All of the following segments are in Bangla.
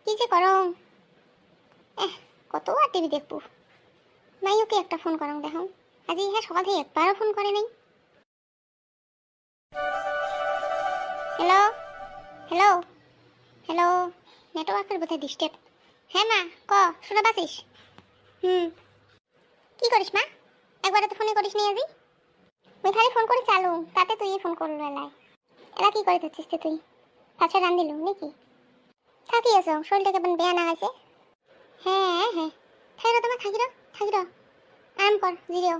কি যে করো কত আর টিভি দেখবো। মাইওকে একটা ফোন করং দেখো, আজি হ্যাঁ সকাল থেকে একবারও ফোন করে নাই। হ্যালো হ্যালো হ্যালো, নেটওয়ার্কের বোধহয় ডিস্টার্ব। হ্যাঁ মা ক, শুনে পাচ্ছিস? কি করিস মা? একবারে তো ফোনে করিস নি আজি। মুই খালি ফোন করে চালু, তাতে তুই ফোন করলো এলাই। এলা কি করে দিচ্ছিস তুই? পাছে রান দিলু নাকি? থাকি আছো, শরীরটা কেমন বেয়া না হয়েছে? হ্যাঁ হ্যাঁ, থাকি তোমার থাকি আরাম কর জিরেও,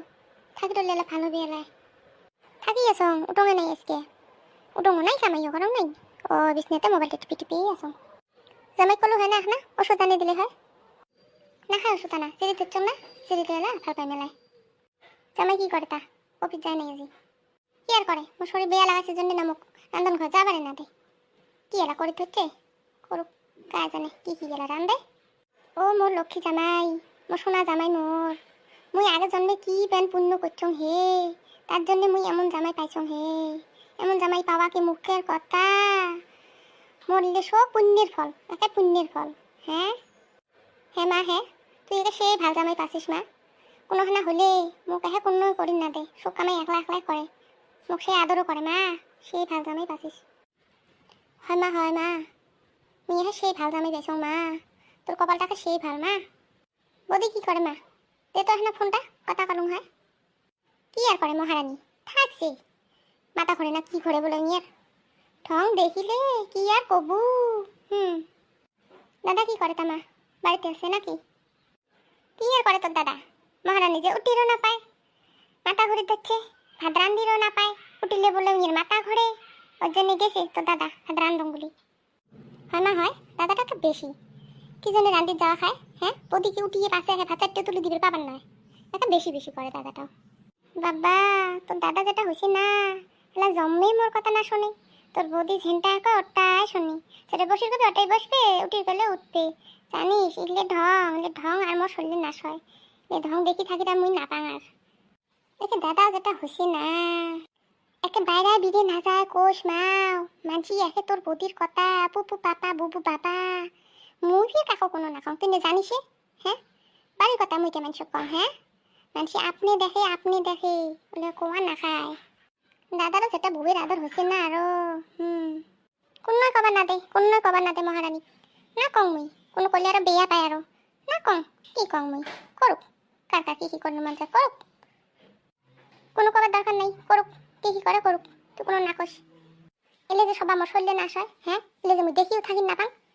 থাকি লেলা ভালো বেলায় থাকি আছো। উঠোঙে নাই আজকে, উঠোঙো নাই, কামাইও করো নাই। ও বিছনাতে মোবাইলটা টিপি টিপি আছো। জামাই কলো হয় না না, ওষুধ আনি দিলে হয় না। খায় ওষুধ আনা সিঁড়ি দিচ্ছ না, সিঁড়িতে এলা ভাল পাই মেলায়। জামাই কি করে তা? অফিস যায় নাই আজি। কি আর করে, মোর শরীর বেয়া লাগাইছে জন্য না মুখ রান্ধন ঘর যাবারে না দে। কি এলা করে হচ্ছে করুক, কাজ জানে কি কি গেলা রান্ধে। ও মোর লক্ষ্মী জামাই, মোর সোনা জামাই মোর। মুই আগে জন্মে কি প্যান পুণ্য করছং হে, তার জন্য মুই এমন জামাই পাইছং হে। এমন জামাই পাওয়া কি মুখের কথা? মরলে সব পুণ্যের ফল, একে পুণ্যের ফল। হ্যাঁ হ্যাঁ মা হ্যাঁ, তুই একে সেই ভাল জামাই পাচ্ছিস মা। কোনোখানা হলে মোক এহে কোনো করি না দে, সব কামাই একলা একলাই করে। মোক সেই আদরও করে মা, সেই ভাল জামাই পাচ্ছিস। হয় মা হয় মা, মুই এহে সেই ভাল জামাই পাইছং মা। তোর কপালটাকে সেই ভাল মা। বৌদি কি করে মা? দে তো এখানে ফোনটা, কথা কলুম হয়। কি আর করে মহারানী, থাকছে মাথা ঘরে না কি ঘরে বলে নিয়ার ঠং দেখিলে কি আর কবু। দাদা কি করে তামা, বাড়িতে আছে নাকি? কি আর করে তোর দাদা? মহারানী যে উঠিরও না পায়, মাথা ঘুরে যাচ্ছে। ভাত রান্ধিরও না পায়, উঠিলে বলে উনির মাথা ঘরে। ওর জন্য গেছে তোর দাদা ভাত রান্ধুঙ্গুলি। হয় না হয়, দাদাটাকে বেশি কি জন্য রান্ধির যাওয়া খায়। হ্যাঁ ওদিকে উঠিয়ে পাশে ভাত চারটে তুলে দিবে পাবার নয়, একটা বেশি বেশি করে দাদাটাও। বাবা তোর দাদা যেটা হয়েছে না, এলা জন্মেই মোর কথা না শোনে। তোর বৌদি ঝেনটা একা ওটাই শুনি, সেটা বসির করবে ওটাই বসবে, উঠির গেলে উঠবে। জানিস ইলে ঢং আর মোর শরীরে নাশ হয়। এ ঢং দেখি থাকি তা মুই না পাঙার। একে দাদা যেটা হয়েছে না, একে বাইরে বিড়ে না যায় কোষ মাও মাঝি একে তোর বৌদির কথা পুপু পাপা বুবু বাবা। মুই কাকো কোনো না খাও, তুই জানিস? হ্যাঁ বাড়ির কথা মুই কেমন সব কম। হ্যাঁ মানুষ আপনি দেখে বলে কোয়া না খায়। দাদারও যেটা বউয়ের আদর হচ্ছে না আরো। কোনো কবার না দে মহারানী। না কং মুই, কোনো করলে আরো বেয়া পায় আরো। না কং কি কং মুই, করুক কার কার কি করলে মন চায় করুক। কোনো কবার দরকার নাই, করুক কি করে করুক, তুই কোনো না কস। এলে যে সব আমার শরীরে নাশ হয়, হ্যাঁ এলে যে মুই দেখিও থাকি না পাং।